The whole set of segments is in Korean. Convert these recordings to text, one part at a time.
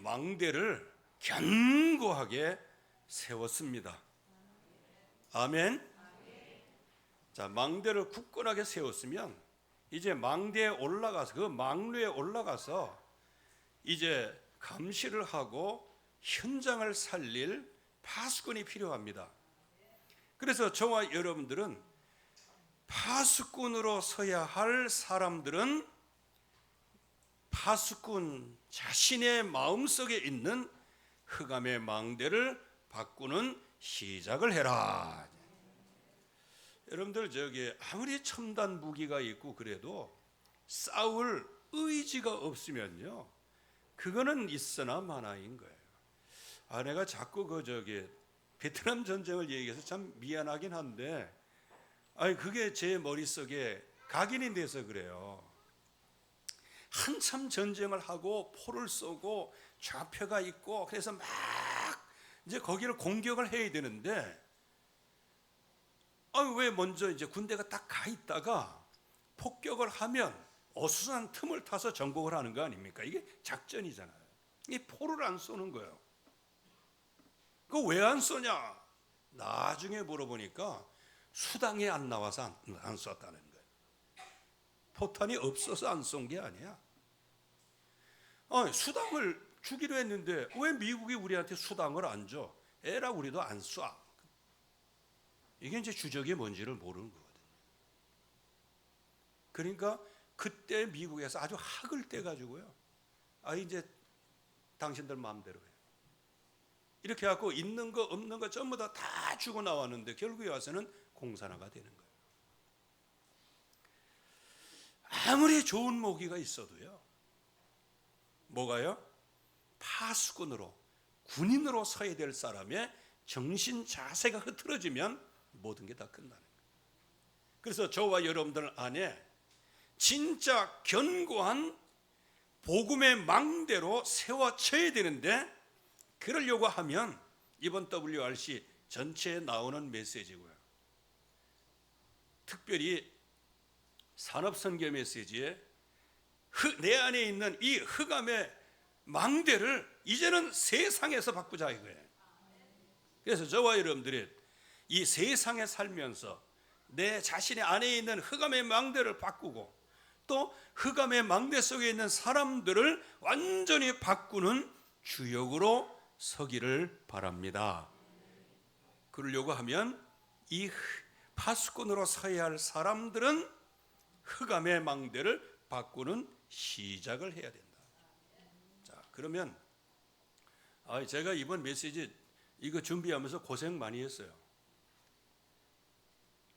망대를 견고하게 세웠습니다. 아멘. 자, 망대를 굳건하게 세웠으면 이제 망대에 올라가서 그 망루에 올라가서 이제 감시를 하고 현장을 살릴 파수꾼이 필요합니다. 그래서 저와 여러분들은 파수꾼으로 서야 할 사람들은 파수꾼 자신의 마음속에 있는 흑암의 망대를 바꾸는 시작을 해라. 여러분들 저기 아무리 첨단 무기가 있고 그래도 싸울 의지가 없으면요, 그거는 있으나 마나인 거예요. 내가 자꾸 베트남 전쟁을 얘기해서 참 미안하긴 한데, 그게 제 머릿속에 각인이 돼서 그래요. 한참 전쟁을 하고 포를 쏘고 좌표가 있고 그래서 막 이제 거기를 공격을 해야 되는데, 왜 먼저 이제 군대가 딱 가 있다가 폭격을 하면 어수선한 틈을 타서 정복을 하는 거 아닙니까? 이게 작전이잖아요. 이 포를 안 쏘는 거예요. 그거 왜 안 쏘냐? 나중에 물어보니까 수당이 안 나와서 안 쐈다는 거예요. 포탄이 없어서 안 쏜 게 아니야. 수당을 주기로 했는데 왜 미국이 우리한테 수당을 안 줘? 에라 우리도 안 쏴. 이게 이제 주적이 뭔지를 모르는 거거든요. 그러니까 그때 미국에서 아주 학을 떼가지고요, 이제 당신들 마음대로 해요. 이렇게 해갖고 있는 거 없는 거 전부 다 주고 나왔는데 결국에 와서는 공산화가 되는 거예요. 아무리 좋은 무기가 있어도요, 뭐가요? 파수꾼으로, 군인으로 서야 될 사람의 정신 자세가 흐트러지면 모든 게 다 끝나는 거예요. 그래서 저와 여러분들 안에 진짜 견고한 복음의 망대로 세워져야 되는데, 그러려고 하면 이번 WRC 전체에 나오는 메시지고요, 특별히 산업선교 메시지에 내 안에 있는 이 흑암의 망대를 이제는 세상에서 바꾸자 이거예요. 그래서 저와 여러분들이 이 세상에 살면서 내 자신의 안에 있는 흑암의 망대를 바꾸고 또 흑암의 망대 속에 있는 사람들을 완전히 바꾸는 주역으로 서기를 바랍니다. 그러려고 하면 이 파수꾼으로 서야 할 사람들은 흑암의 망대를 바꾸는 시작을 해야 된다. 자, 그러면 제가 이번 메시지 이거 준비하면서 고생 많이 했어요.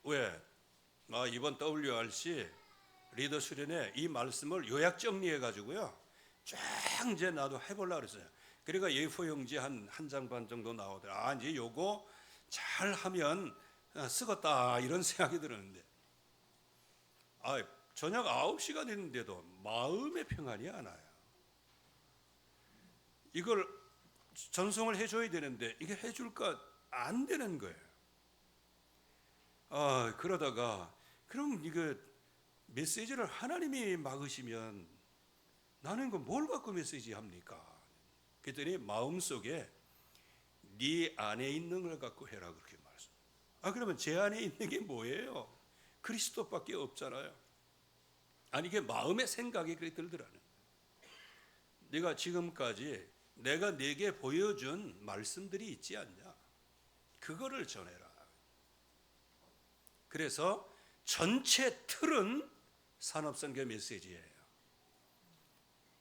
왜? 이번 WRC 리더 수련회 이 말씀을 요약 정리해 가지고요, 쫙 이제 나도 해보려고 그랬어요. 그러니까 A4 용지 한 장 반 정도 나오더라. 이제 요거 잘 하면 쓰겠다 이런 생각이 들었는데, 저녁 9시가 됐는데도 마음의 평안이 안 와요. 이걸 전송을 해줘야 되는데 이게 해줄까 안 되는 거예요. 그러다가 그럼 이거 메시지를 하나님이 막으시면 나는 이거 뭘 갖고 메시지 합니까? 그랬더니 마음속에 네 안에 있는 걸 갖고 해라 그렇게 말씀. 그러면 제 안에 있는 게 뭐예요? 그리스도밖에 없잖아요. 이게 마음의 생각이 그렇게 들더라는 거예요. 네가 지금까지 내가 네게 보여준 말씀들이 있지 않냐? 그거를 전해라. 그래서 전체 틀은 산업선교 메시지예요.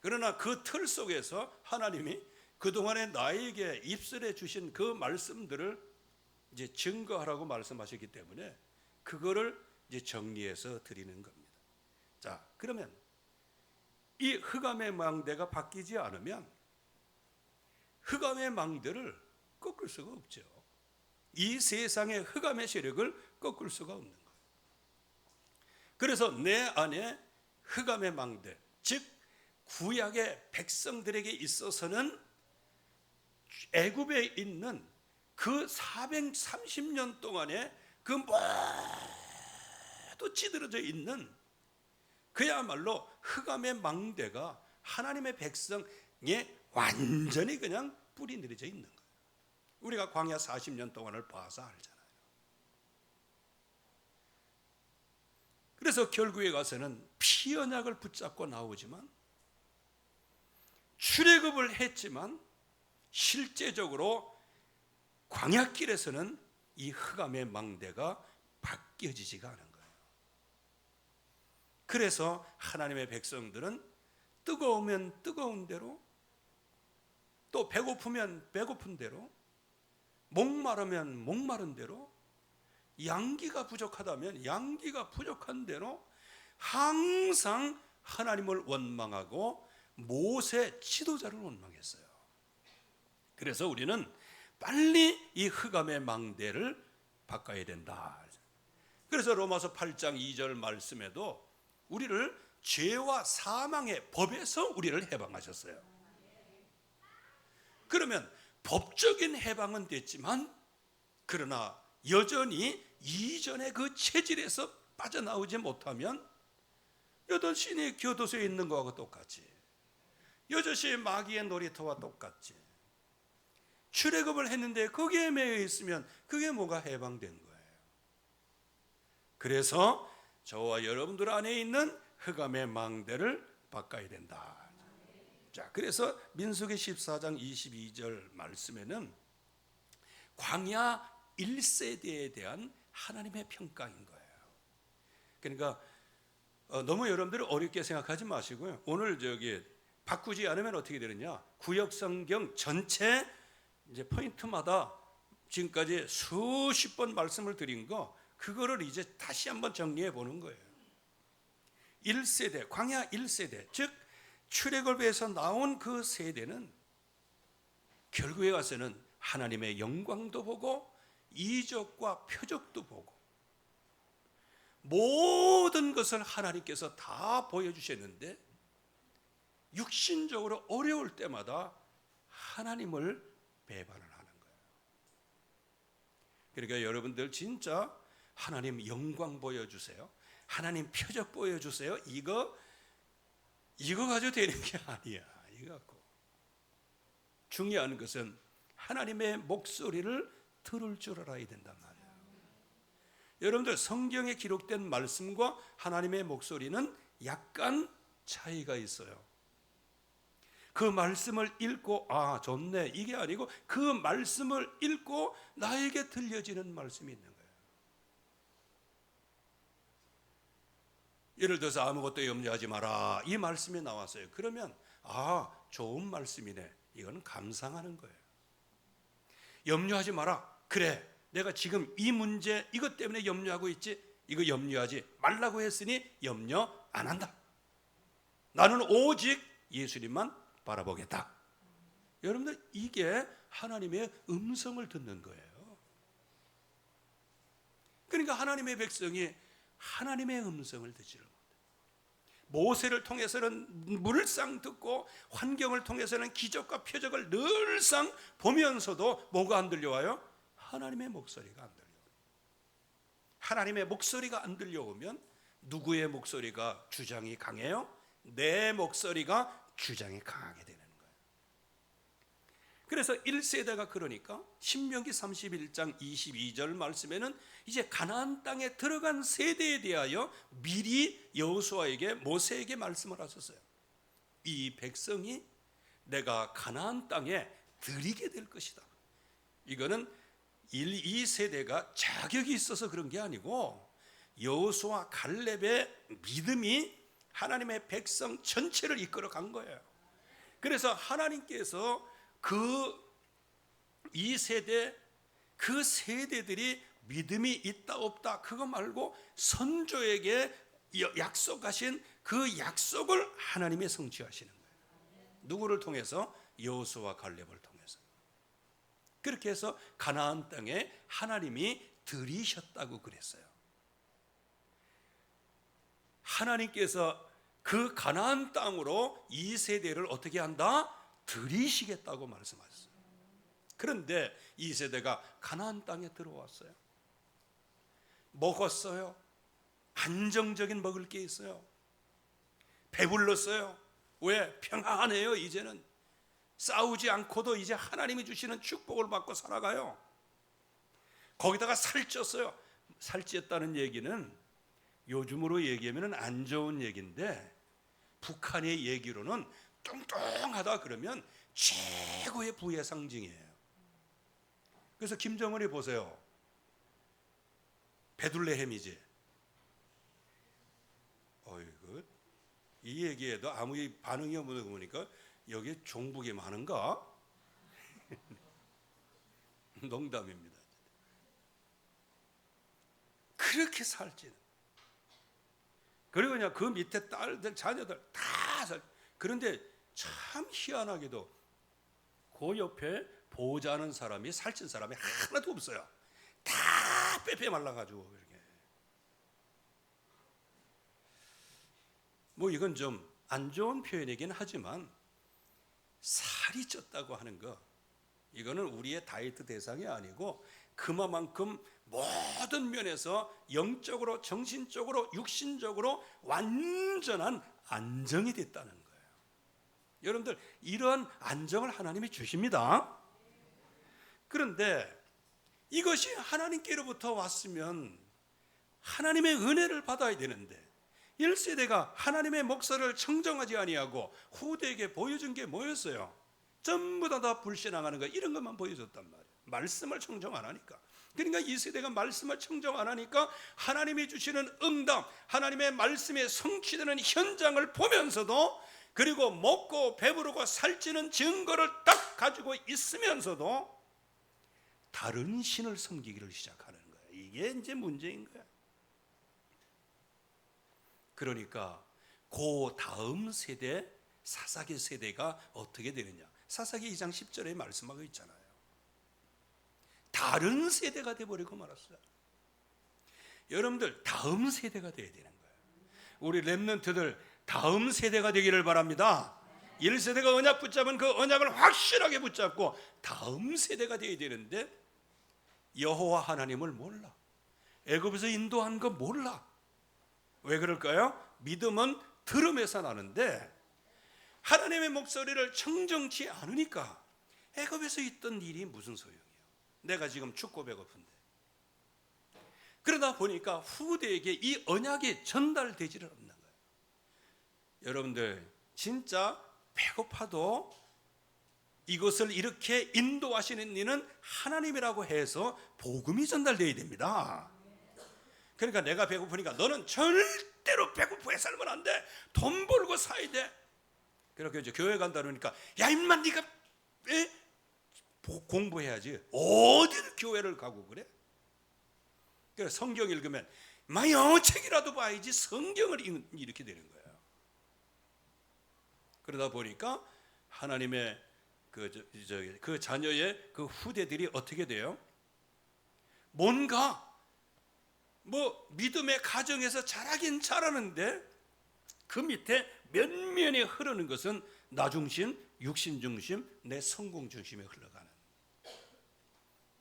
그러나 그 틀 속에서 하나님이 그동안에 나에게 입술해 주신 그 말씀들을 이제 증거하라고 말씀하셨기 때문에 그거를 이제 정리해서 드리는 겁니다. 자, 그러면 이 흑암의 망대가 바뀌지 않으면 흑암의 망대를 꺾을 수가 없죠. 이 세상의 흑암의 세력을 꺾을 수가 없는 거예요. 그래서 내 안에 흑암의 망대, 즉 구약의 백성들에게 있어서는 애굽에 있는 그 430년 동안에 그 모두 찌들어져 있는 그야말로 흑암의 망대가 하나님의 백성에 완전히 그냥 뿌리 내려져 있는 거예요. 우리가 광야 40년 동안을 봐서 알잖아요. 그래서 결국에 가서는 피 언약을 붙잡고 나오지만 출애굽을 했지만 실제적으로 광야길에서는 이 흑암의 망대가 바뀌어지지가 않은 거예요. 그래서 하나님의 백성들은 뜨거우면 뜨거운 대로, 또 배고프면 배고픈 대로, 목마르면 목마른 대로, 양기가 부족하다면 양기가 부족한 대로 항상 하나님을 원망하고 모세 지도자를 원망했어요. 그래서 우리는 빨리 이 흑암의 망대를 바꿔야 된다. 그래서 로마서 8장 2절 말씀에도 우리를 죄와 사망의 법에서 우리를 해방하셨어요. 그러면 법적인 해방은 됐지만 그러나 여전히 이전의 그 체질에서 빠져나오지 못하면 여전히 교도소에 있는 것과 똑같이, 여전히 마귀의 놀이터와 똑같지. 출애굽을 했는데 거기에 매여 있으면 그게 뭐가 해방된 거예요. 그래서 저와 여러분들 안에 있는 흑암의 망대를 바꿔야 된다. 자, 그래서 민수기 14장 22절 말씀에는 광야 1세대에 대한 하나님의 평가인 거예요. 그러니까 너무 여러분들이 어렵게 생각하지 마시고요. 오늘 바꾸지 않으면 어떻게 되느냐? 구역 성경 전체 이제 포인트마다 지금까지 수십 번 말씀을 드린 거, 그거를 이제 다시 한번 정리해 보는 거예요. 1세대, 광야 1세대, 즉 출애굽에서 나온 그 세대는 결국에 가서는 하나님의 영광도 보고 이적과 표적도 보고 모든 것을 하나님께서 다 보여주셨는데 육신적으로 어려울 때마다 하나님을 배반을 하는 거예요. 그러니까 여러분들 진짜 하나님 영광 보여주세요, 하나님 표적 보여주세요, 이거 가지고 되는 게 아니야. 이거 갖고 중요한 것은 하나님의 목소리를 들을 줄 알아야 된단 말이에요. 여러분들 성경에 기록된 말씀과 하나님의 목소리는 약간 차이가 있어요. 그 말씀을 읽고 좋네 이게 아니고 그 말씀을 읽고 나에게 들려지는 말씀이 있는 거예요. 예를 들어서 아무것도 염려하지 마라 이 말씀이 나왔어요. 그러면 좋은 말씀이네, 이건 감상하는 거예요. 염려하지 마라, 그래 내가 지금 이 문제 이것 때문에 염려하고 있지, 이거 염려하지 말라고 했으니 염려 안 한다. 나는 오직 예수님만 바라보겠다. 여러분들 이게 하나님의 음성을 듣는 거예요. 그러니까 하나님의 백성이 하나님의 음성을 듣지를 못해요. 모세를 통해서는 물상 듣고 환경을 통해서는 기적과 표적을 늘상 보면서도 뭐가 안 들려와요? 하나님의 목소리가 안 들려와요. 하나님의 목소리가 안 들려오면 누구의 목소리가 주장이 강해요? 내 목소리가 주장이 강하게 되는 거예요. 그래서 1세대가 그러니까 신명기 31장 22절 말씀에는 이제 가나안 땅에 들어간 세대에 대하여 미리 여호수아에게 모세에게 말씀을 하셨어요. 이 백성이 내가 가나안 땅에 들이게 될 것이다. 이거는 2세대가 자격이 있어서 그런 게 아니고 여호수아 갈렙의 믿음이 하나님의 백성 전체를 이끌어 간 거예요. 그래서 하나님께서 그 2세대 그 세대들이 믿음이 있다 없다 그거 말고 선조에게 약속하신 그 약속을 하나님이 성취하시는 거예요. 누구를 통해서? 여호수아 갈렙을 통해서. 그렇게 해서 가나안 땅에 하나님이 들이셨다고 그랬어요. 하나님께서 그 가나안 땅으로 이 세대를 어떻게 한다? 들이시겠다고 말씀하셨어요. 그런데 이 세대가 가나안 땅에 들어왔어요. 먹었어요. 안정적인 먹을 게 있어요. 배불렀어요. 왜? 평안해요. 이제는 싸우지 않고도 이제 하나님이 주시는 축복을 받고 살아가요. 거기다가 살쪘어요. 살쪘다는 얘기는 요즘으로 얘기하면 안 좋은 얘기인데, 북한의 얘기로는 뚱뚱하다 그러면 최고의 부의 상징이에요. 그래서 김정은이 보세요. 베들레헴이지. 어이구, 이 얘기에도 아무 반응이 없는 거 보니까 여기 종북이 많은가? 농담입니다. 그렇게 살지는. 그리고 그냥 그 밑에 딸들, 자녀들 다 살. 그런데 참 희한하게도 그 옆에 보호자는 사람이, 살찐 사람이 하나도 없어요. 다 빼빼 말라가지고 그렇게. 뭐 이건 좀 안 좋은 표현이긴 하지만, 살이 쪘다고 하는 거, 이거는 우리의 다이어트 대상이 아니고 그만큼 모든 면에서 영적으로, 정신적으로, 육신적으로 완전한 안정이 됐다는 거예요. 여러분들, 이런 안정을 하나님이 주십니다. 그런데 이것이 하나님께로부터 왔으면 하나님의 은혜를 받아야 되는데, 1세대가 하나님의 목소리를 청정하지 아니하고 후대에게 보여준 게 뭐였어요? 전부 다 불신앙하는 거, 이런 것만 보여줬단 말이에요. 말씀을 청정 안 하니까. 그러니까 2세대가 말씀을 청정 안 하니까 하나님이 주시는 응답, 하나님의 말씀에 성취되는 현장을 보면서도, 그리고 먹고 배부르고 살찌는 증거를 딱 가지고 있으면서도 다른 신을 섬기기를 시작하는 거예요. 이게 이제 문제인 거예요. 그러니까 그 다음 세대, 사사기 세대가 어떻게 되느냐? 사사기 2장 10절에 말씀하고 있잖아요. 다른 세대가 되어버리고 말았어요. 여러분들, 다음 세대가 되어야 되는 거예요. 우리 렘넌트들 다음 세대가 되기를 바랍니다. 1세대가 언약 붙잡은 그 언약을 확실하게 붙잡고 다음 세대가 되어야 되는데, 여호와 하나님을 몰라. 애굽에서 인도한 거 몰라. 왜 그럴까요? 믿음은 들음에서 나는데 하나님의 목소리를 청정치 않으니까 애굽에서 있던 일이 무슨 소용이에요? 내가 지금 춥고 배고픈데. 그러다 보니까 후대에게 이 언약이 전달되지를 않는 거예요. 여러분들, 진짜 배고파도 이것을 이렇게 인도하시는 이는 하나님이라고 해서 복음이 전달되어야 됩니다. 그러니까 내가 배고프니까 너는 절대로 배고프게 살면 안 돼. 돈 벌고 사야 돼. 그렇게 이제 교회 간다 그러니까, 야 임마 네가 공부해야지. 어딜 교회를 가고 그래? 그래서 성경 읽으면 영어책이라도 봐야지 성경을 이렇게 되는 거예요. 그러다 보니까 하나님의 그 자녀의 그 후대들이 어떻게 돼요? 뭔가 믿음의 가정에서 자라긴 자라는데 그 밑에 면면에 흐르는 것은 나 중심, 육신 중심, 내 성공 중심에 흘러가는.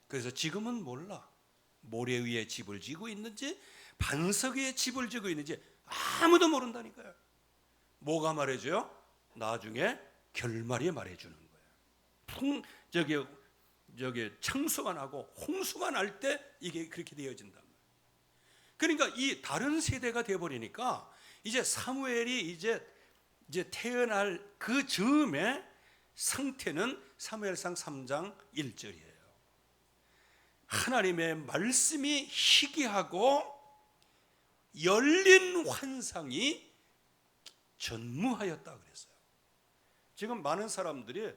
그래서 지금은 몰라. 모래 위에 집을 지고 있는지 반석 위에 집을 지고 있는지 아무도 모른다니까요. 뭐가 말해줘요? 나중에 결말이 말해주는 거예요. 저기 창수가 나고 홍수가 날 때 이게 그렇게 되어진단 말이에요. 그러니까 이 다른 세대가 되어버리니까 이제 사무엘이 이제 태어날 그 즈음에 상태는 사무엘상 3장 1절이에요. 하나님의 말씀이 희귀하고 열린 환상이 전무하였다 그랬어요. 지금 많은 사람들이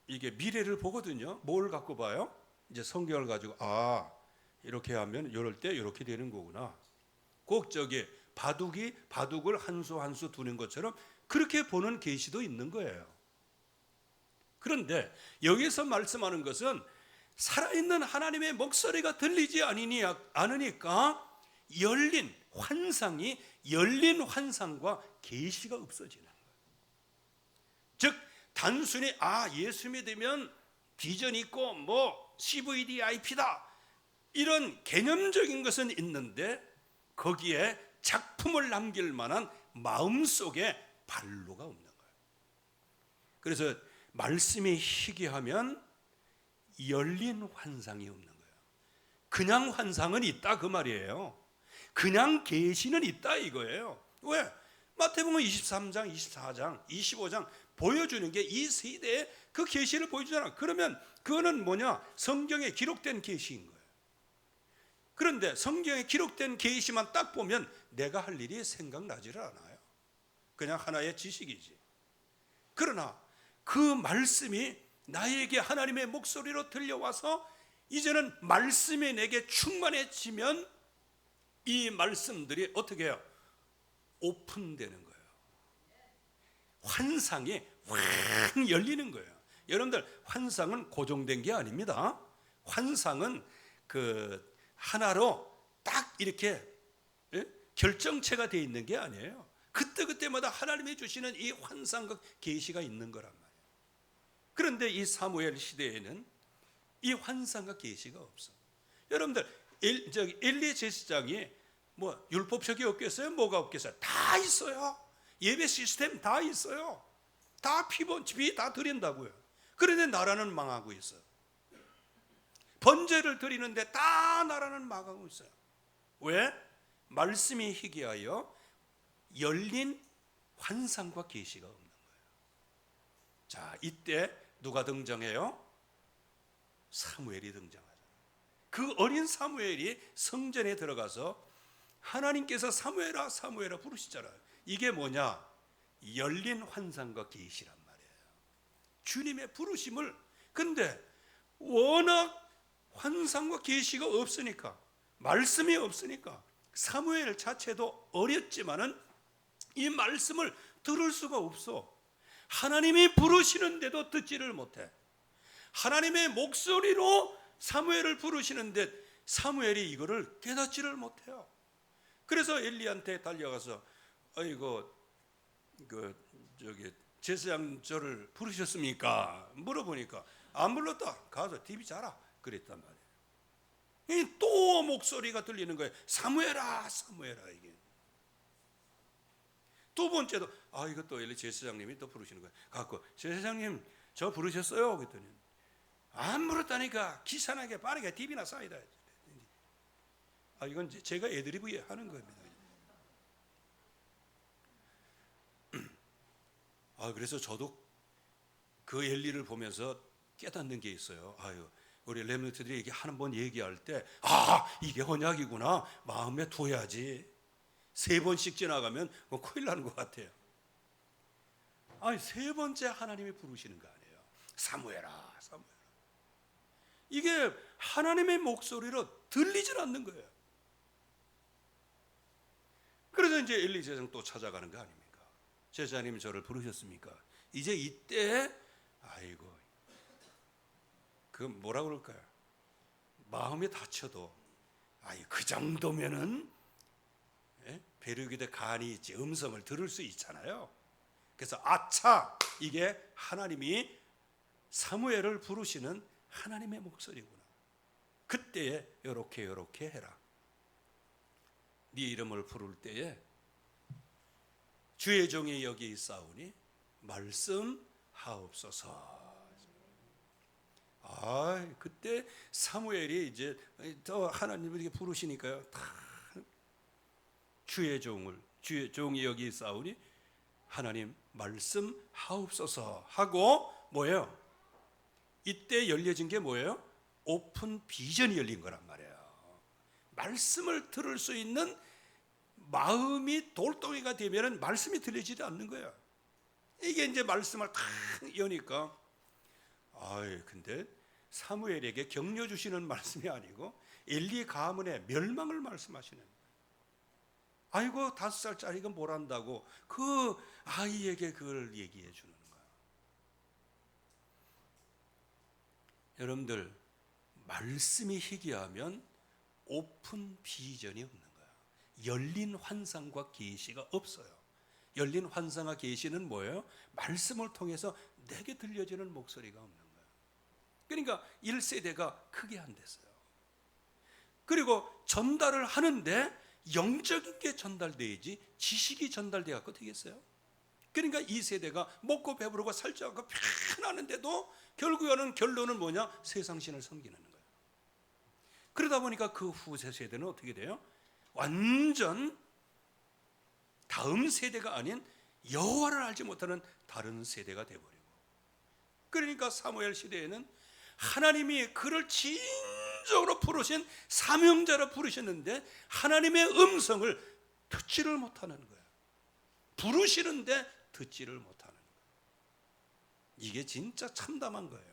이게 미래를 보거든요. 뭘 갖고 봐요? 이제 성경을 가지고 이렇게 하면 이럴 때 이렇게 되는 거구나. 꼭 바둑을 한 수 한 수 두는 것처럼 그렇게 보는 계시도 있는 거예요. 그런데 여기서 말씀하는 것은 살아있는 하나님의 목소리가 들리지 않으니까 열린 환상과 계시가 없어지는 거예요. 즉 단순히 예수 믿으면 비전 있고 CVDIP다 이런 개념적인 것은 있는데 거기에 작품을 남길 만한 마음속에 발로가 없는 거예요. 그래서 말씀이 희귀하면 열린 환상이 없는 거예요. 그냥 환상은 있다 그 말이에요. 그냥 계시는 있다 이거예요. 왜? 마태복음 23장, 24장, 25장 보여주는 게 이 시대에 그 계시를 보여주잖아. 그러면 그거는 뭐냐? 성경에 기록된 계시인 거예요. 그런데 성경에 기록된 계시만 딱 보면 내가 할 일이 생각나지를 않아요. 그냥 하나의 지식이지. 그러나 그 말씀이 나에게 하나님의 목소리로 들려와서 이제는 말씀이 내게 충만해지면 이 말씀들이 어떻게 해요? 오픈되는 거예요. 환상이 확 열리는 거예요. 여러분들, 환상은 고정된 게 아닙니다. 환상은 그 하나로 딱 이렇게 결정체가 되어 있는 게 아니에요. 그때그때마다 하나님이 주시는 이 환상과 계시가 있는 거란 말이에요. 그런데 이 사무엘 시대에는 이 환상과 계시가 없어. 여러분들, 엘리 제사장이 뭐 율법책이 없겠어요? 뭐가 없겠어요? 다 있어요. 예배 시스템 다 있어요. 다 피 다 드린다고요. 그런데 나라는 망하고 있어요. 번제를 드리는데 다 나라는 망하고 있어요. 왜? 말씀이 희귀하여 열린 환상과 계시가 없는 거예요. 자, 이때 누가 등장해요? 사무엘이 등장하죠. 그 어린 사무엘이 성전에 들어가서 하나님께서 사무엘아 사무엘아 부르시잖아요. 이게 뭐냐? 열린 환상과 계시란 말이에요. 주님의 부르심을. 근데 워낙 환상과 계시가 없으니까, 말씀이 없으니까 사무엘 자체도 어렸지만은 이 말씀을 들을 수가 없어. 하나님이 부르시는데도 듣지를 못해. 하나님의 목소리로 사무엘을 부르시는데 사무엘이 이거를 깨닫지를 못해요. 그래서 엘리한테 달려가서 아이고 제사장 저를 부르셨습니까? 물어보니까 안 불렀다. 가서 TV 자라. 그랬단 말이에요. 또 목소리가 들리는 거예요. 사무엘아 사무엘아. 이게 두 번째도 이것도 엘리 제사장님이 또 부르시는 거예요. 갖고 제사장님 저 부르셨어요? 그랬더니 안 물었다니까. 기산하게 빠르게 TV나 쌓이다. 이건 제가 애드리브에 하는 겁니다. 그래서 저도 그 엘리를 보면서 깨닫는 게 있어요. 우리 렘넌트들이 이게 한 번 얘기할 때 이게 언약이구나 마음에 둬야지. 3번씩 지나가면 큰일 나는 것 같아요. 3번째 하나님이 부르시는 거 아니에요. 사무엘아 사무엘아. 이게 하나님의 목소리로 들리질 않는 거예요. 그래서 이제 엘리 제사장 또 찾아가는 거 아닙니까? 제사장님이 저를 부르셨습니까? 이제 이때 그 뭐라 그럴까요? 마음이 다쳐도 그 정도면은 배려기대 간이 있지 음성을 들을 수 있잖아요. 그래서 아차, 이게 하나님이 사무엘을 부르시는 하나님의 목소리구나. 그때에 요렇게 해라. 네 이름을 부를 때에 주의 종이 여기 있사오니 말씀하옵소서. 그때 사무엘이 이제 더 하나님을 이렇게 부르시니까요. 주의 종이 여기 있사오니 하나님 말씀하옵소서 하고 뭐예요? 이때 열려진 게 뭐예요? 오픈 비전이 열린 거란 말이에요. 말씀을 들을 수 있는 마음이 돌덩이가 되면은 말씀이 들리지 않는 거예요. 이게 이제 말씀을 탁 여니까 근데 사무엘에게 격려 주시는 말씀이 아니고 엘리 가문의 멸망을 말씀하시는. 5살짜리가 뭘 안다고 그 아이에게 그걸 얘기해 주는 거예요. 여러분들, 말씀이 희귀하면 오픈 비전이 없는 거예요. 열린 환상과 계시가 없어요. 열린 환상과 계시는 뭐예요? 말씀을 통해서 내게 들려지는 목소리가 없는 거예요. 그러니까 1세대가 크게 안 됐어요. 그리고 전달을 하는데 영적인 게 전달돼야지 지식이 전달돼 갖고 되겠어요? 그러니까 이 세대가 먹고 배부르고 살찌고 편하는데도 결론은 뭐냐? 세상신을 섬기는 거예요. 그러다 보니까 그 후세 세대는 어떻게 돼요? 완전 다음 세대가 아닌 여호와를 알지 못하는 다른 세대가 되어버리고, 그러니까 사무엘 시대에는 하나님이 그를 진정으로 부르신 사명자로 부르셨는데 하나님의 음성을 듣지를 못하는 거예요. 부르시는데 듣지를 못하는 거예요. 이게 진짜 참담한 거예요.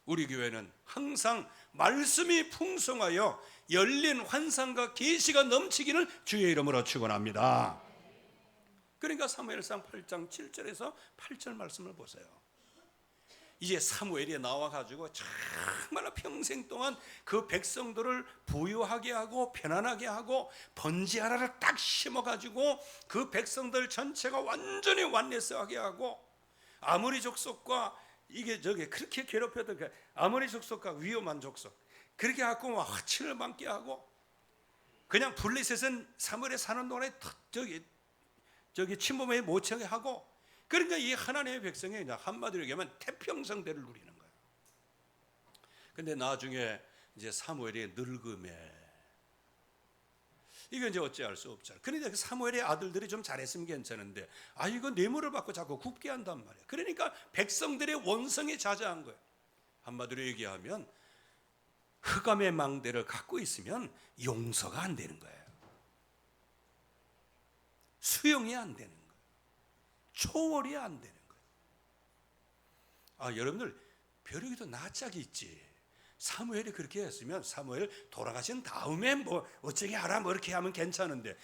우리 교회는 항상 말씀이 풍성하여 열린 환상과 계시가 넘치기를 주의 이름으로 축원합니다. 그러니까 사무엘상 8장 7절에서 8절 말씀을 보세요. 이제 사무엘이 나와가지고 정말 평생 동안 그 백성들을 부유하게 하고 편안하게 하고 번지 하나를 딱 심어가지고 그 백성들 전체가 완전히 완레스하게 하고, 아모리 족속과 이게 저게 그렇게 괴롭혔던 그 아모리 족속과 위험한 족속 그렇게 갖고 막 화친을 많게 하고, 그냥 블레셋은 사무엘에 사는 동안에 저기 침범에 못하게 하고, 그러니까 이 하나님의 백성이 그냥 한마디로 얘기하면 태평성대를 누리는 거예요. 근데 나중에 이제 사무엘이 늙음에 이거 이제 어찌할 수 없잖아요. 그런데 그 사무엘의 아들들이 좀 잘했으면 괜찮은데 이거 뇌물을 받고 자꾸 굽게 한단 말이에요. 그러니까 백성들의 원성이 자자한 거예요. 한마디로 얘기하면 흑암의 망대를 갖고 있으면 용서가 안 되는 거예요. 수용이 안 되는 거예요. 초월이 안 되는 거예요. 여러분들 벼룩이도 낯짝이 있지. 사무엘이 그렇게 했으면 사무엘 돌아가신 다음에 뭐 어쩌게 하라 뭐 이렇게 하면 괜찮은데,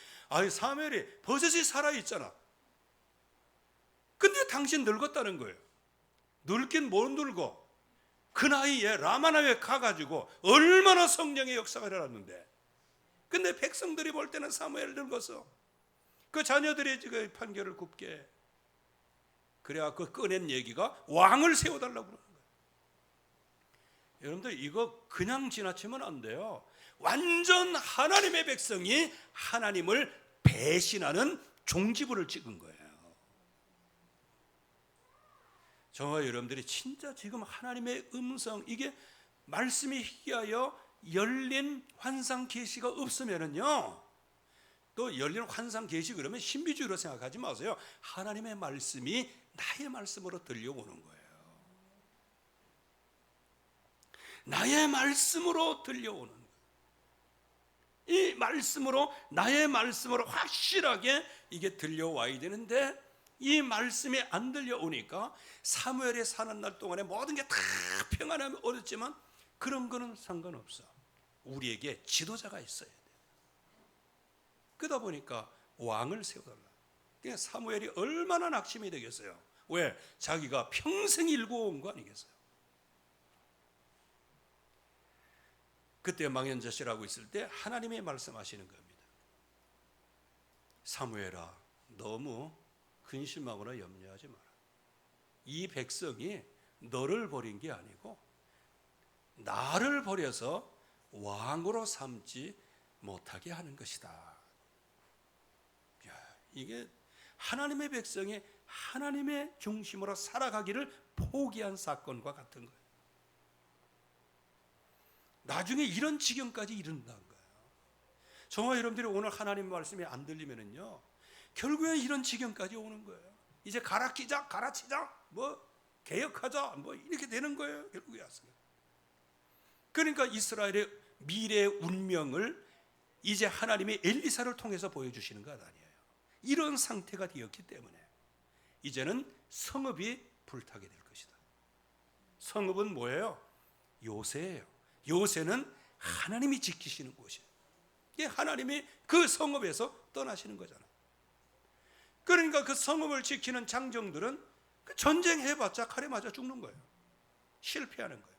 사무엘이 버섯이 살아있잖아. 근데 당신 늙었다는 거예요. 늙긴 못 늙어. 그 나이에 라마나에 가가지고 얼마나 성령의 역사가 일어났는데, 근데 백성들이 볼 때는 사무엘 늙었어. 그 자녀들이 지금 판결을 굽게 그래갖고 꺼낸 얘기가 왕을 세워달라고 그러는 거예요. 여러분들 이거 그냥 지나치면 안 돼요. 완전 하나님의 백성이 하나님을 배신하는 종지부를 찍은 거예요. 저와 여러분들이 진짜 지금 하나님의 음성, 이게 말씀이 희귀하여 열린 환상 계시가 없으면은요, 또 열린 환상 계시 그러면 신비주의로 생각하지 마세요. 하나님의 말씀이 나의 말씀으로 들려오는 거예요. 나의 말씀으로 들려오는 거예요. 이 말씀으로, 나의 말씀으로 확실하게 이게 들려와야 되는데, 이 말씀이 안 들려오니까 사무엘이 사는 날 동안에 모든 게 다 평안하면 어렵지만 그런 거는 상관없어. 우리에게 지도자가 있어야 돼. 그러다 보니까 왕을 세워달라. 그러니까 사무엘이 얼마나 낙심이 되겠어요. 왜? 자기가 평생 일궈온 거 아니겠어요? 그때 망연자실하고 있을 때 하나님이 말씀하시는 겁니다. 사무엘아, 너무 근심하거나 염려하지 마라. 이 백성이 너를 버린 게 아니고 나를 버려서 왕으로 삼지 못하게 하는 것이다. 이게 하나님의 백성이 하나님의 중심으로 살아가기를 포기한 사건과 같은 거예요. 나중에 이런 지경까지 이른다는 거예요. 저와 여러분들이 오늘 하나님 말씀이 안 들리면은요, 결국에 이런 지경까지 오는 거예요. 이제 갈아끼자, 갈아치자, 뭐 개혁하자, 뭐 이렇게 되는 거예요. 결국에 와서. 그러니까 이스라엘의 미래 운명을 이제 하나님이 엘리사를 통해서 보여주시는 것 아니에요. 이런 상태가 되었기 때문에 이제는 성읍이 불타게 될 것이다. 성읍은 뭐예요? 요새예요. 요새는 하나님이 지키시는 곳이에요. 이게 하나님이 그 성읍에서 떠나시는 거잖아요. 그러니까 그 성읍을 지키는 장정들은 전쟁해봤자 칼에 맞아 죽는 거예요. 실패하는 거예요.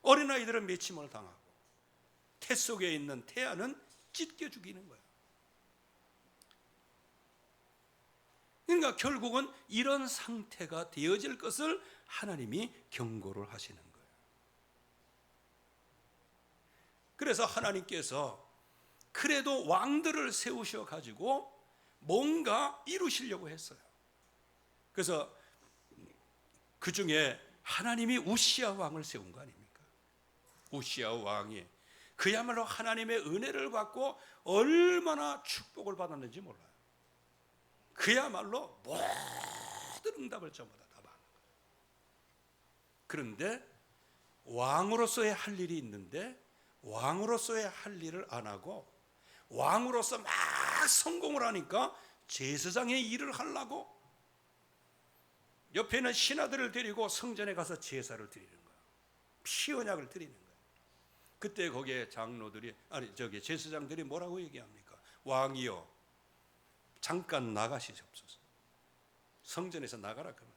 어린아이들은 매침을 당하고 태 속에 있는 태아는 찢겨 죽이는 거예요. 그러니까 결국은 이런 상태가 되어질 것을 하나님이 경고를 하시는 거예요. 그래서 하나님께서 그래도 왕들을 세우셔 가지고 뭔가 이루시려고 했어요. 그래서 그 중에 하나님이 우시야 왕을 세운 거 아닙니까? 우시야 왕이 그야말로 하나님의 은혜를 받고 얼마나 축복을 받았는지 몰라요. 그야말로 모든 응답을 전부 다 받는 거예요. 그런데 왕으로서의 할 일이 있는데 왕으로서의 할 일을 안 하고 왕으로서 막 성공을 하니까 제사장의 일을 하려고 옆에 있는 신하들을 데리고 성전에 가서 제사를 드리는 거예요. 피 언약을 드리는 거예요. 그때 거기에 장로들이 제사장들이 뭐라고 얘기합니까? 왕이여 잠깐 나가시옵소서. 성전에서 나가라 그러면.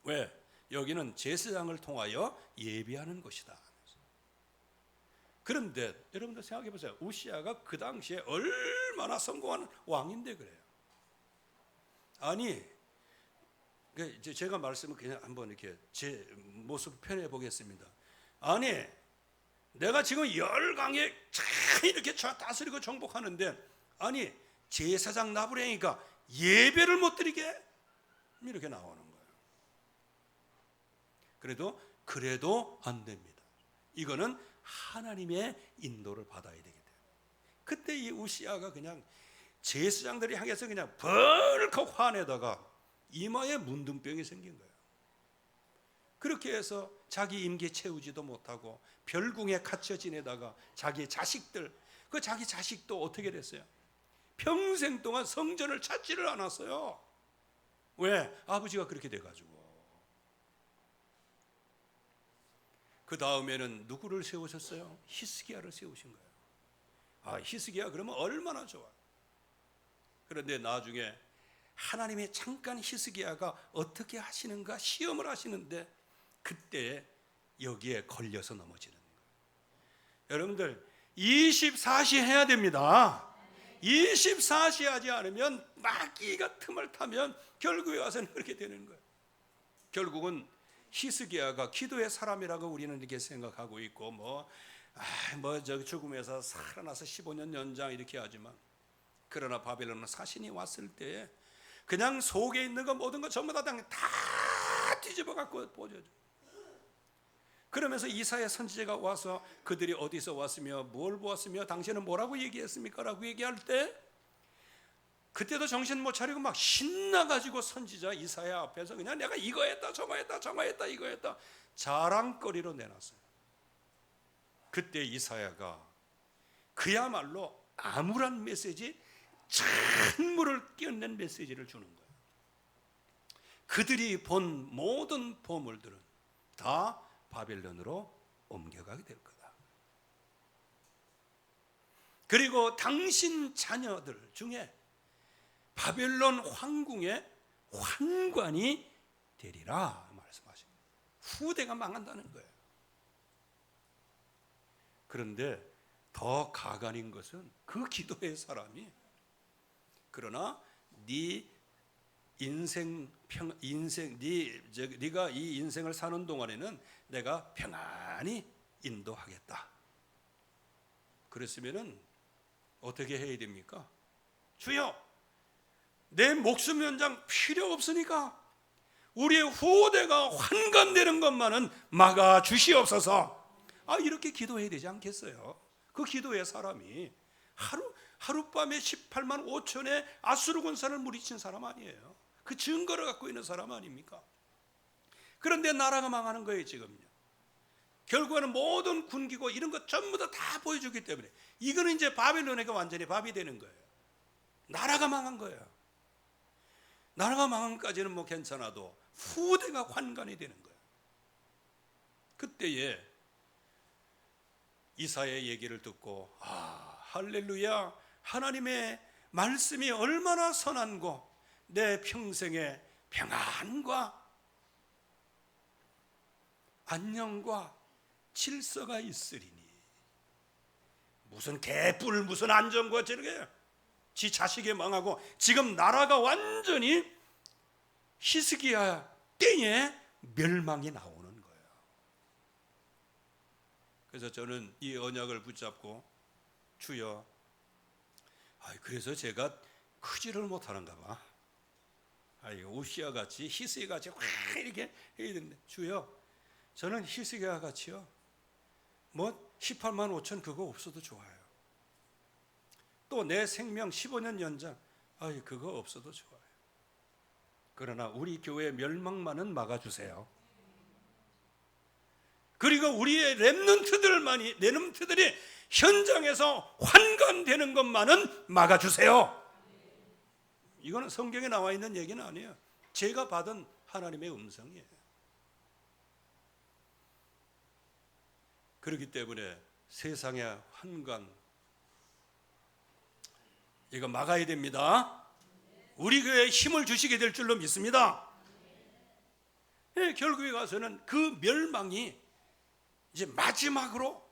왜? 여기는 제사장을 통하여 예비하는 곳이다. 그런데 여러분들 생각해 보세요. 우시야가 그 당시에 얼마나 성공한 왕인데 그래요. 아니 제가 말씀을 그냥 한번 이렇게 제 모습을 표현해 보겠습니다. 아니 내가 지금 열강에 이렇게 다스리고 정복하는데 아니 제사장 나부랭이가 예배를 못 드리게 이렇게 나오는 거예요. 그래도 안 됩니다. 이거는 하나님의 인도를 받아야 되기 때문에. 그때 이 우시야가 그냥 제사장들이 향해서 그냥 벌컥 화내다가 이마에 문둥병이 생긴 거예요. 그렇게 해서 자기 임기 채우지도 못하고 별궁에 갇혀 지내다가 자기 자식들, 그 자기 자식도 어떻게 됐어요? 평생 동안 성전을 찾지를 않았어요. 왜? 아버지가 그렇게 돼가지고. 그 다음에는 누구를 세우셨어요? 히스기야를 세우신 거예요. 아, 히스기야 그러면 얼마나 좋아. 그런데 나중에 하나님이 잠깐 히스기야가 어떻게 하시는가 시험을 하시는데 그때 여기에 걸려서 넘어지는 거예요. 여러분들 24시 해야 됩니다. 24시 하지 않으면 마귀가 틈을 타면 결국에 와서는 그렇게 되는 거예요. 결국은 히스기야가 기도의 사람이라고 우리는 이렇게 생각하고 있고 죽음에서 살아나서 15년 연장 이렇게 하지만 그러나 바벨론은 사신이 왔을 때 그냥 속에 있는 거 모든 거 전부 다 뒤집어 갖고 보여줘. 그러면서 이사야 선지자가 와서 그들이 어디서 왔으며 뭘 보았으며 당신은 뭐라고 얘기했습니까? 라고 얘기할 때 그때도 정신 못 차리고 막 신나가지고 선지자 이사야 앞에서 그냥 내가 이거 했다 저거 했다 저거 했다 이거 했다 자랑거리로 내놨어요. 그때 이사야가 그야말로 암울한 메시지, 찬물을 끼얹는 메시지를 주는 거예요. 그들이 본 모든 보물들은 다 바벨론으로 옮겨가게 될 거다. 그리고 당신 자녀들 중에 바벨론 황궁의 환관이 되리라 말씀하십니다. 후대가 망한다는 거예요. 그런데 더 가관인 것은 그 기도의 사람이 그러나 네가 이 인생을 사는 동안에는 내가 평안히 인도하겠다. 그랬으면은 어떻게 해야 됩니까? 주여, 내 목숨 연장 필요 없으니까 우리의 후대가 환관되는 것만은 막아 주시옵소서. 이렇게 기도해야 되지 않겠어요? 그 기도의 사람이 하룻밤에 18만 5천의 아수르 군사를 무리친 사람 아니에요. 그 증거를 갖고 있는 사람 아닙니까? 그런데 나라가 망하는 거예요 지금요. 결국에는 모든 군기고 이런 것 전부 다 보여주기 때문에 이거는 이제 바벨론에게 완전히 밥이 되는 거예요. 나라가 망한 거예요. 나라가 망한 까지는 뭐 괜찮아도 후대가 환관이 되는 거예요. 그때에 이사야의 얘기를 듣고 할렐루야, 하나님의 말씀이 얼마나 선한고 내 평생에 평안과 안녕과 질서가 있으리니. 무슨 개뿔 무슨 안정과 저렇게 지 자식이 망하고 지금 나라가 완전히 히스기야 땡에 멸망이 나오는 거예요. 그래서 저는 이 언약을 붙잡고 주여, 그래서 제가 크지를 못하는가 봐. 우시아 같이 히스기야 같이 확 이렇게 해야 되는데, 주여 저는 히스기야 같이요 18만 5천 그거 없어도 좋아요. 또 내 생명 15년 연장 그거 없어도 좋아요. 그러나 우리 교회 멸망만은 막아주세요. 그리고 우리의 렘넌트들이 현장에서 환관되는 것만은 막아주세요. 이거는 성경에 나와 있는 얘기는 아니에요. 제가 받은 하나님의 음성이에요. 그렇기 때문에 세상의 환관 이거 막아야 됩니다. 우리 교회에 힘을 주시게 될 줄로 믿습니다. 결국에 가서는 그 멸망이 이제 마지막으로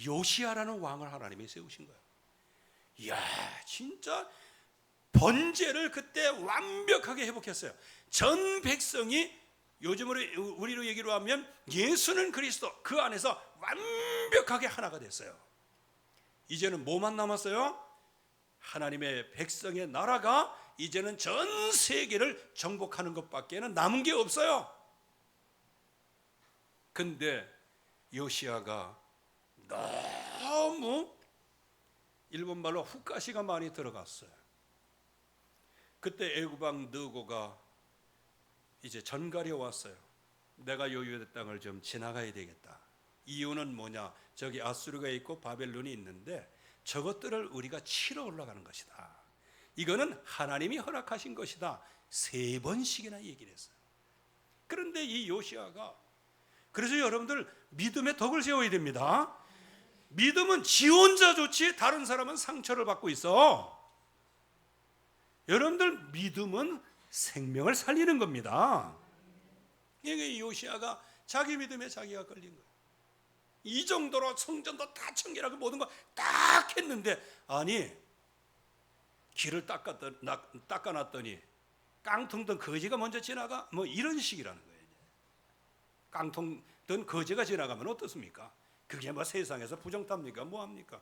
요시야라는 왕을 하나님이 세우신 거예요. 이야, 진짜 번제를 그때 완벽하게 회복했어요. 전 백성이 요즘으로 우리로 얘기로 하면 예수는 그리스도, 그 안에서 완벽하게 하나가 됐어요. 이제는 뭐만 남았어요? 하나님의 백성의 나라가 이제는 전 세계를 정복하는 것밖에는 남은 게 없어요. 근데 요시야가 너무 일본말로 훅가시가 많이 들어갔어요. 그때 애굽왕 느고가 이제 전갈이 왔어요. 내가 요 유대 땅을 좀 지나가야 되겠다. 이유는 뭐냐? 저기 아수르가 있고 바벨론이 있는데 저것들을 우리가 치러 올라가는 것이다. 이거는 하나님이 허락하신 것이다. 3번씩이나 얘기를 했어요. 그런데 이 요시야가, 그래서 여러분들 믿음의 덕을 세워야 됩니다. 믿음은 지 혼자 좋지 다른 사람은 상처를 받고 있어. 여러분들 믿음은 생명을 살리는 겁니다. 이게 요시야가 자기 믿음에 자기가 걸린 거예요. 이 정도로 성전도 다 청결하고 모든 거 딱 했는데, 아니 길을 닦아놨더니 깡통 든 거지가 먼저 지나가, 뭐 이런 식이라는 거예요. 깡통 든 거지가 지나가면 어떻습니까? 그게 뭐 세상에서 부정탑니까? 뭐합니까?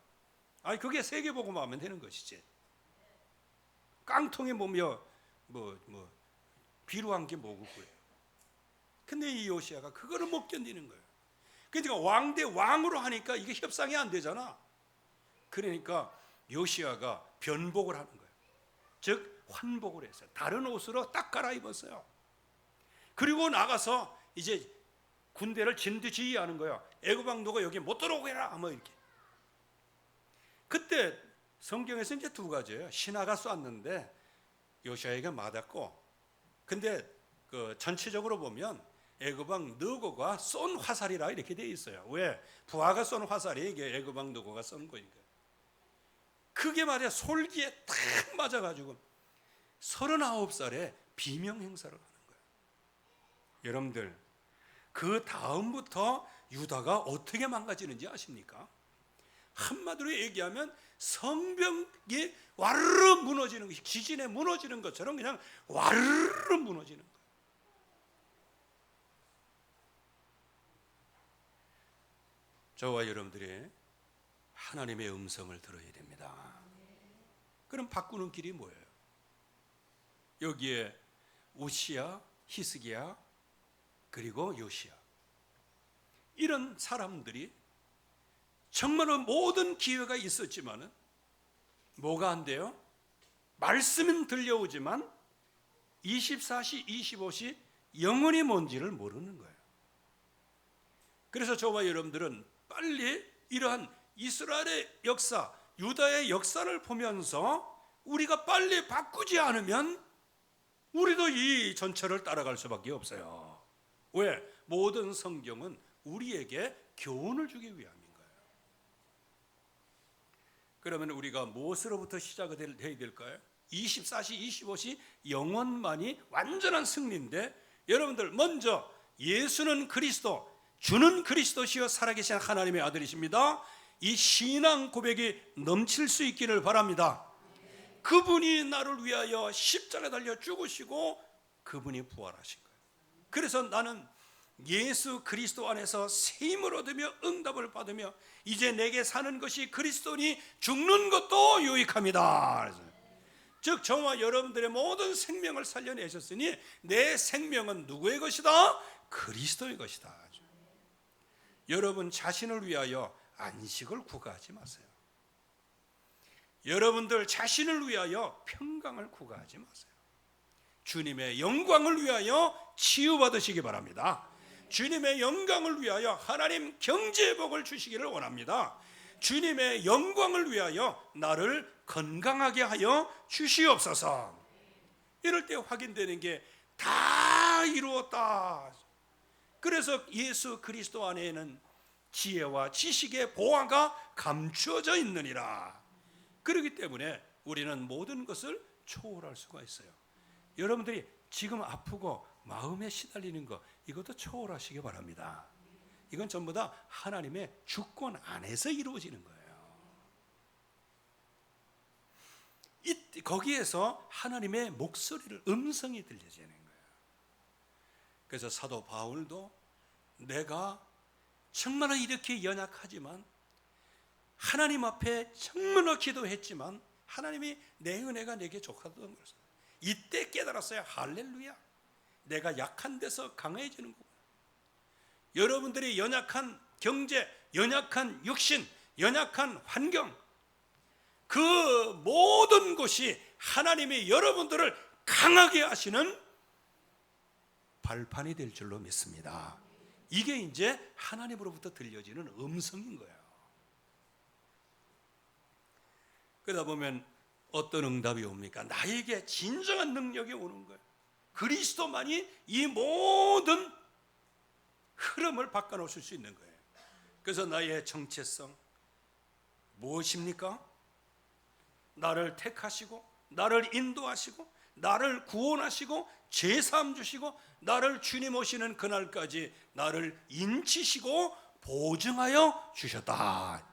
그게 세계복음화 하면 되는 것이지. 깡통에 보면 뭐 비루한 게 뭐고 그래요. 근데 이 요시야가 그거를 못 견디는 거예요. 그러니까 왕 대 왕으로 하니까 이게 협상이 안 되잖아. 그러니까 요시야가 변복을 하는 거예요. 즉 환복을 했어요. 다른 옷으로 딱 갈아입었어요. 그리고 나가서 이제 군대를 진두지휘하는 거예요. 애굽 왕 누가 여기 못 들어오게 해라, 뭐 이렇게. 그때 성경에서 이제 2가지예요. 신하가 쐈는데 요시야에게 맞았고, 근데 그 전체적으로 보면 애굽 왕 느고가 쏜 화살이라 이렇게 돼 있어요. 왜? 부하가 쏜 화살이 이게 애굽 왕 느고가 쏜 거니까. 그게 말이야 솔기에 딱 맞아가지고 39살에 비명 행사를 하는 거예요. 여러분들 그 다음부터 유다가 어떻게 망가지는지 아십니까? 한마디로 얘기하면 성벽이 와르르 무너지는 것이, 지진에 무너지는 것처럼 그냥 와르르 무너지는 거예요. 저와 여러분들이 하나님의 음성을 들어야 됩니다. 그럼 바꾸는 길이 뭐예요? 여기에 우시야, 히스기야, 그리고 요시야, 이런 사람들이 정말로 모든 기회가 있었지만은 뭐가 안 돼요? 말씀은 들려오지만 24시, 25시 영원히 뭔지를 모르는 거예요. 그래서 저와 여러분들은 빨리 이러한 이스라엘의 역사, 유다의 역사를 보면서 우리가 빨리 바꾸지 않으면 우리도 이 전철을 따라갈 수밖에 없어요. 왜? 모든 성경은 우리에게 교훈을 주기 위함인 거예요. 그러면 우리가 무엇으로부터 시작을 해야 될까요? 24시, 25시 영원만이 완전한 승리인데, 여러분들 먼저 예수는 그리스도, 주는 그리스도시여 살아계신 하나님의 아들이십니다. 이 신앙 고백이 넘칠 수 있기를 바랍니다. 그분이 나를 위하여 십자가에 달려 죽으시고 그분이 부활하신 거예요. 그래서 나는 예수 그리스도 안에서 새 힘을 얻으며 응답을 받으며 이제 내게 사는 것이 그리스도니 죽는 것도 유익합니다. 그래서 즉 저와 여러분들의 모든 생명을 살려내셨으니 내 생명은 누구의 것이다? 그리스도의 것이다. 여러분 자신을 위하여 안식을 구가하지 마세요. 여러분들 자신을 위하여 평강을 구가하지 마세요. 주님의 영광을 위하여 치유받으시기 바랍니다. 주님의 영광을 위하여 하나님 경제의 복을 주시기를 원합니다. 주님의 영광을 위하여 나를 건강하게 하여 주시옵소서. 이럴 때 확인되는 게 다 이루었다. 그래서 예수 그리스도 안에는 지혜와 지식의 보화가 감추어져 있느니라. 그렇기 때문에 우리는 모든 것을 초월할 수가 있어요. 여러분들이 지금 아프고 마음에 시달리는 거, 이것도 초월하시기 바랍니다. 이건 전부 다 하나님의 주권 안에서 이루어지는 거예요. 거기에서 하나님의 목소리를, 음성이 들려지는 거예요. 그래서 사도 바울도 내가 정말로 이렇게 연약하지만 하나님 앞에 정말로 기도했지만 하나님이 내 은혜가 내게 족하던 것을 이때 깨달았어요. 할렐루야. 내가 약한 데서 강해지는 거구나. 여러분들이 연약한 경제, 연약한 육신, 연약한 환경, 그 모든 것이 하나님이 여러분들을 강하게 하시는 발판이 될 줄로 믿습니다. 이게 이제 하나님으로부터 들려지는 음성인 거예요. 그러다 보면 어떤 응답이 옵니까? 나에게 진정한 능력이 오는 거예요. 그리스도만이 이 모든 흐름을 바꿔놓으실 수 있는 거예요. 그래서 나의 정체성 무엇입니까? 나를 택하시고 나를 인도하시고 나를 구원하시고 제사함 주시고 나를 주님 오시는 그날까지 나를 인치시고 보증하여 주셨다.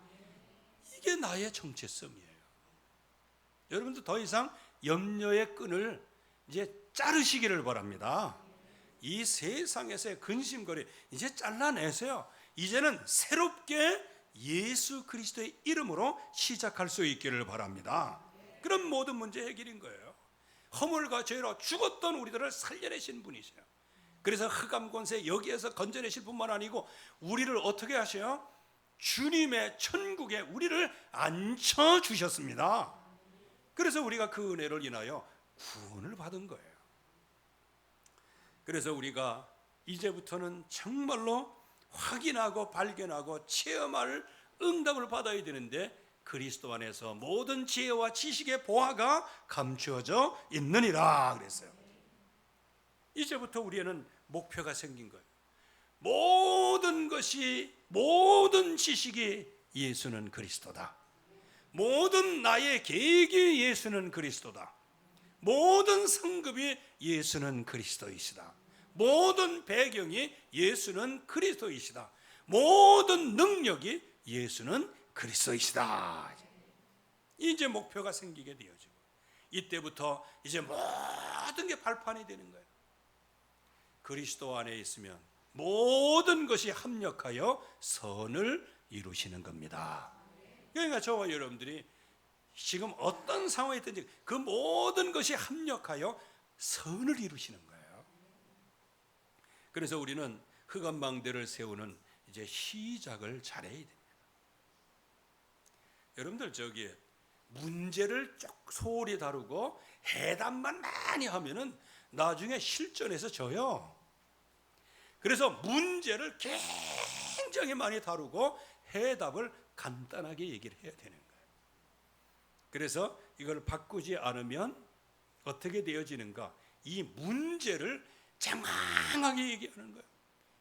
이게 나의 정체성이에요. 여러분들 더 이상 염려의 끈을 이제 자르시기를 바랍니다. 이 세상에서의 근심거리 이제 잘라내세요. 이제는 새롭게 예수 그리스도의 이름으로 시작할 수 있기를 바랍니다. 그런 모든 문제 해결인 거예요. 허물과 죄로 죽었던 우리들을 살려내신 분이세요. 그래서 흑암 권세 여기에서 건져내실 뿐만 아니고 우리를 어떻게 하셔요? 주님의 천국에 우리를 앉혀주셨습니다. 그래서 우리가 그 은혜를 인하여 구원을 받은 거예요. 그래서 우리가 이제부터는 정말로 확인하고 발견하고 체험할 응답을 받아야 되는데 그리스도 안에서 모든 지혜와 지식의 보화가 감추어져 있느니라 그랬어요. 이제부터 우리에는 목표가 생긴 거예요. 모든 것이, 모든 지식이 예수는 그리스도다. 모든 나의 계획이 예수는 그리스도다. 모든 성급이 예수는 그리스도이시다. 모든 배경이 예수는 그리스도이시다. 모든 능력이 예수는 그리스도이시다. 이제 목표가 생기게 되어지고 이때부터 이제 모든 게 발판이 되는 거예요. 그리스도 안에 있으면 모든 것이 합력하여 선을 이루시는 겁니다. 그러니까 저와 여러분들이 지금 어떤 상황에 있든지 그 모든 것이 합력하여 선을 이루시는 거예요. 그래서 우리는 흑암망대를 세우는 이제 시작을 잘해야 됩니다. 여러분들 저기 문제를 쭉 소홀히 다루고 해답만 많이 하면은 나중에 실전에서 져요. 그래서 문제를 굉장히 많이 다루고 해답을 간단하게 얘기를 해야 되는 거예요. 그래서 이걸 바꾸지 않으면 어떻게 되어지는가? 이 문제를 장황하게 얘기하는 거예요.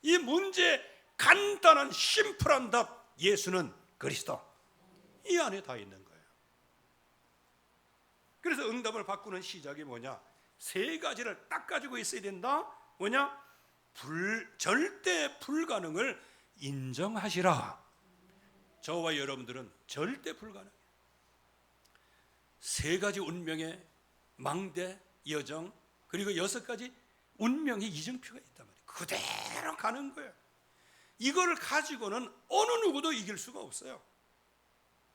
이 문제 간단한 심플한 답, 예수는 그리스도. 이 안에 다 있는 거예요. 그래서 응답을 바꾸는 시작이 뭐냐? 세 가지를 딱 가지고 있어야 된다. 뭐냐? 절대 불가능을 인정하시라. 저와 여러분들은 절대 불가능. 세 가지 운명의 망대, 여정, 그리고 6가지 운명의 이정표가 있단 말이에요. 그대로 가는 거예요. 이걸 가지고는 어느 누구도 이길 수가 없어요.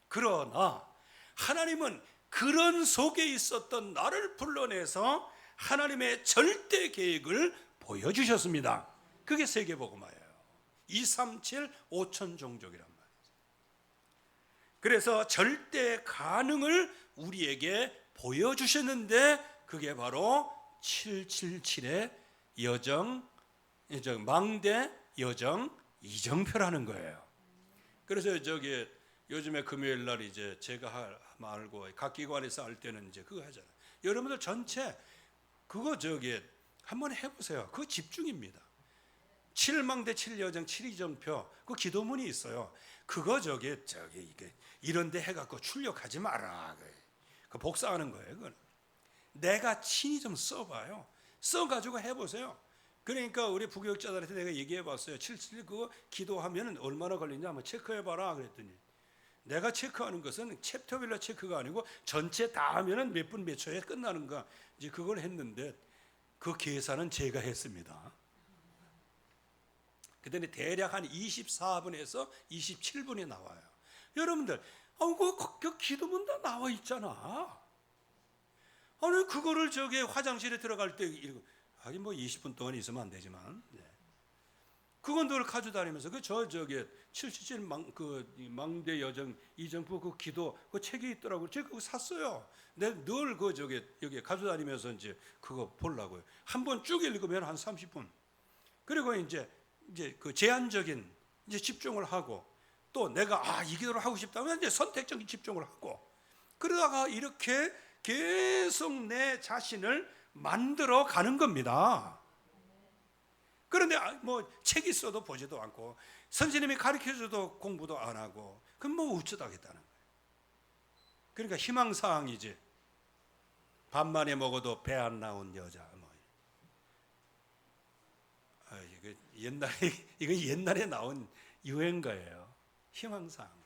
그러나 하나님은 그런 속에 있었던 나를 불러내서 하나님의 절대 계획을 보여주셨습니다. 그게 세계복음화예요. 237 5천 종족이란 말이죠. 그래서 절대 가능을 우리에게 보여주셨는데 그게 바로 777의 망대 여정 이정표라는 거예요. 그래서 요즘에 금요일 날 이제 제가 말고 각 기관에서 할 때는 이제 그거 하잖아요. 여러분들 전체 그거 한번 해보세요. 그거 집중입니다. 7망대 7여정 7이정표 그 기도문이 있어요. 그거 이게 이런데 해갖고 출력하지 마라. 그 복사하는 거예요. 그건. 내가 친히 좀 써봐요. 써가지고 해보세요. 그러니까 우리 부교육자들한테 내가 얘기해봤어요. 77 그거 기도하면 얼마나 걸리냐 한번 체크해봐라 그랬더니 내가 체크하는 것은 챕터별로 체크가 아니고 전체 다 하면은 몇 분 몇 초에 끝나는가 이제 그걸 했는데 그 계산은 제가 했습니다. 그랬더니 대략 한 24분에서 27분이 나와요. 여러분들 그 기도문 다 나와 있잖아. 아니 그거를 화장실에 들어갈 때 하긴 뭐 20분 동안 있으면 안 되지만 그건 늘 가져다니면서 77 망대 여정 이정표 그 기도 그 책이 있더라고요. 제가 그거 샀어요. 내가 늘 여기 가져다니면서 이제 그거 보려고요. 한번 쭉 읽으면 한 30분. 그리고 이제 그 제한적인 이제 집중을 하고 또 내가 이 기도를 하고 싶다면 이제 선택적인 집중을 하고 그러다가 이렇게 계속 내 자신을 만들어 가는 겁니다. 그런데 뭐 책 있어도 보지도 않고 선생님이 가르쳐줘도 공부도 안 하고 그럼 뭐 어쩌다 하겠다는 거예요. 그러니까 희망사항이지. 밥 많이 먹어도 배 안 나온 여자 이거 옛날에 나온 유행가예요. 희망사항이죠.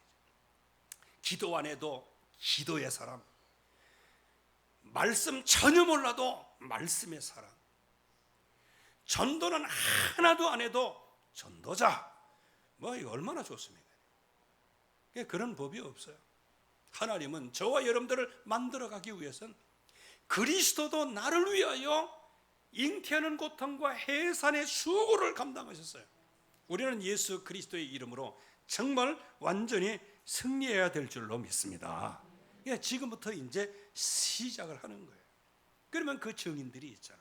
기도 안 해도 기도의 사람, 말씀 전혀 몰라도 말씀의 사람, 전도는 하나도 안 해도 전도자. 이거 얼마나 좋습니까? 그런 법이 없어요. 하나님은 저와 여러분들을 만들어가기 위해서는 그리스도도 나를 위하여 잉태하는 고통과 해산의 수고를 감당하셨어요. 우리는 예수 그리스도의 이름으로 정말 완전히 승리해야 될 줄로 믿습니다. 지금부터 이제 시작을 하는 거예요. 그러면 그 증인들이 있잖아.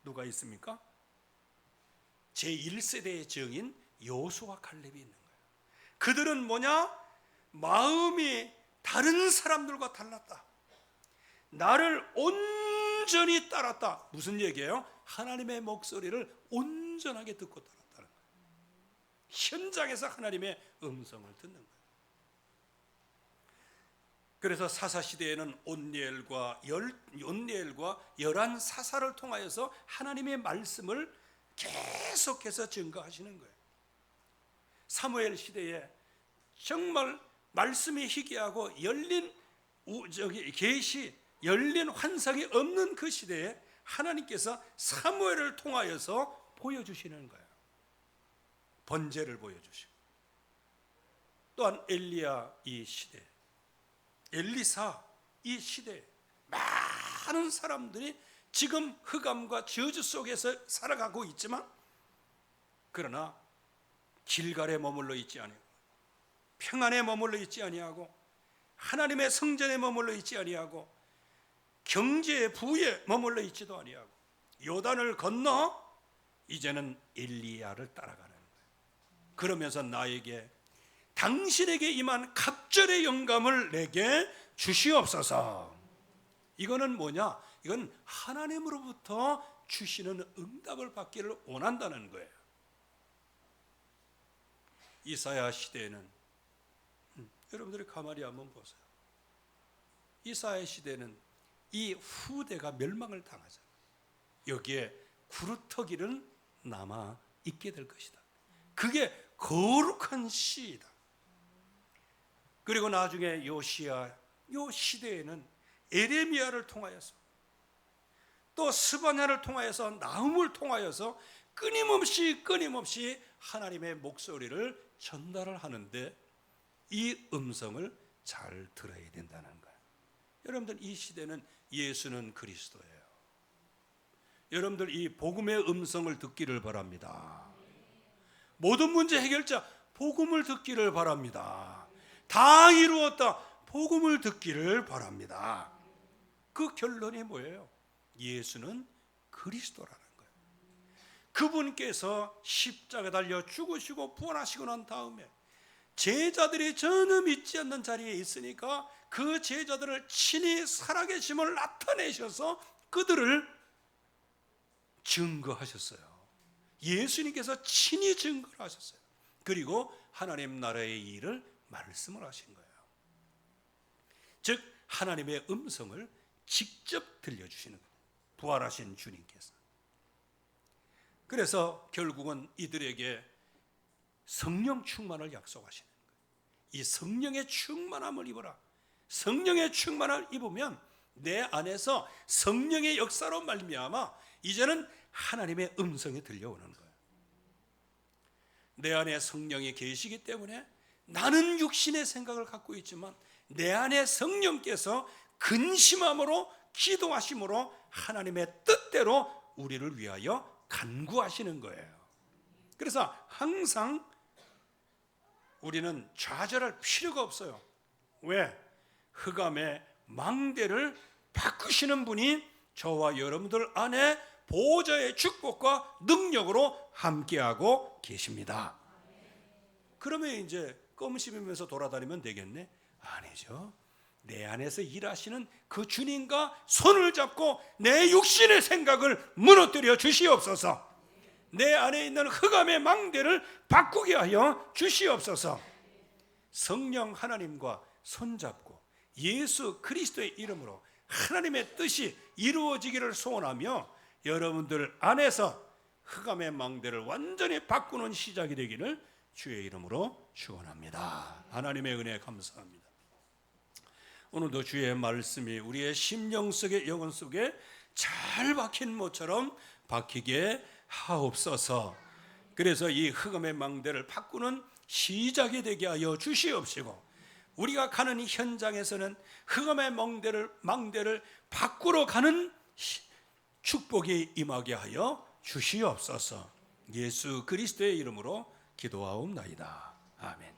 누가 있습니까? 제1세대의 증인 여호수아 칼렙이 있는 거예요. 그들은 뭐냐? 마음이 다른 사람들과 달랐다. 나를 온전히 따랐다. 무슨 얘기예요? 하나님의 목소리를 온전하게 듣고 따랐다는 거예요. 현장에서 하나님의 음성을 듣는 거예요. 그래서 사사시대에는 온니엘과 열한 사사를 통하여서 하나님의 말씀을 계속해서 증거하시는 거예요. 사무엘 시대에 정말 말씀이 희귀하고 열린 계시, 열린 환상이 없는 그 시대에 하나님께서 사무엘을 통하여서 보여주시는 거예요. 번제를 보여주시고 또한 엘리야 이 시대, 엘리사 이 시대 많은 사람들이 지금 흑암과 저주 속에서 살아가고 있지만 그러나 길갈에 머물러 있지 아니하고 평안에 머물러 있지 아니하고 하나님의 성전에 머물러 있지 아니하고 경제의 부에 머물러 있지도 아니하고 요단을 건너 이제는 엘리야를 따라가는 거예요. 그러면서 나에게 당신에게 임한 갑절의 영감을 내게 주시옵소서. 이거는 뭐냐? 이건 하나님으로부터 주시는 응답을 받기를 원한다는 거예요. 이사야 시대에는 여러분들이 가만히 한번 보세요. 이사야 시대는 이 후대가 멸망을 당하잖아요. 여기에 구루터기는 남아 있게 될 것이다. 그게 거룩한 시이다. 그리고 나중에 요시야 요 시대에는 에레미야를 통하여서 또 스바냐를 통하여서 나훔을 통하여서 끊임없이 하나님의 목소리를 전달을 하는데 이 음성을 잘 들어야 된다는 거예요. 여러분들 이 시대는 예수는 그리스도예요. 여러분들 이 복음의 음성을 듣기를 바랍니다. 모든 문제 해결자 복음을 듣기를 바랍니다. 다 이루었다. 복음을 듣기를 바랍니다. 그 결론이 뭐예요? 예수는 그리스도라는 거예요. 그분께서 십자가에 달려 죽으시고 부활하시고 난 다음에 제자들이 전혀 믿지 않는 자리에 있으니까 그 제자들을 친히 살아계심을 나타내셔서 그들을 증거하셨어요. 예수님께서 친히 증거를 하셨어요. 그리고 하나님 나라의 일을 말씀을 하신 거예요. 즉 하나님의 음성을 직접 들려주시는 거예요. 부활하신 주님께서. 그래서 결국은 이들에게 성령 충만을 약속하시는 거예요. 이 성령의 충만함을 입어라. 성령의 충만함을 입으면 내 안에서 성령의 역사로 말미암아 이제는 하나님의 음성이 들려오는 거예요. 내 안에 성령이 계시기 때문에 나는 육신의 생각을 갖고 있지만 내 안에 성령께서 근심함으로 기도하심으로 하나님의 뜻대로 우리를 위하여 간구하시는 거예요. 그래서 항상 우리는 좌절할 필요가 없어요. 왜? 흑암의 망대를 바꾸시는 분이 저와 여러분들 안에 보호자의 축복과 능력으로 함께하고 계십니다. 그러면 이제 껌 씹으면서 돌아다니면 되겠네? 아니죠. 내 안에서 일하시는 그 주님과 손을 잡고 내 육신의 생각을 무너뜨려 주시옵소서. 내 안에 있는 흑암의 망대를 바꾸게 하여 주시옵소서. 성령 하나님과 손잡고 예수 그리스도의 이름으로 하나님의 뜻이 이루어지기를 소원하며 여러분들 안에서 흑암의 망대를 완전히 바꾸는 시작이 되기를 주의 이름으로 축원합니다. 하나님의 은혜 감사합니다. 오늘도 주의 말씀이 우리의 심령 속에 영혼 속에 잘 박힌 모처럼 박히게 하옵소서. 그래서 이 흑암의 망대를 바꾸는 시작이 되게 하여 주시옵시고 우리가 가는 이 현장에서는 흑암의 망대를 바꾸러 가는 축복이 임하게 하여 주시옵소서. 예수 그리스도의 이름으로 기도하옵나이다. 아멘.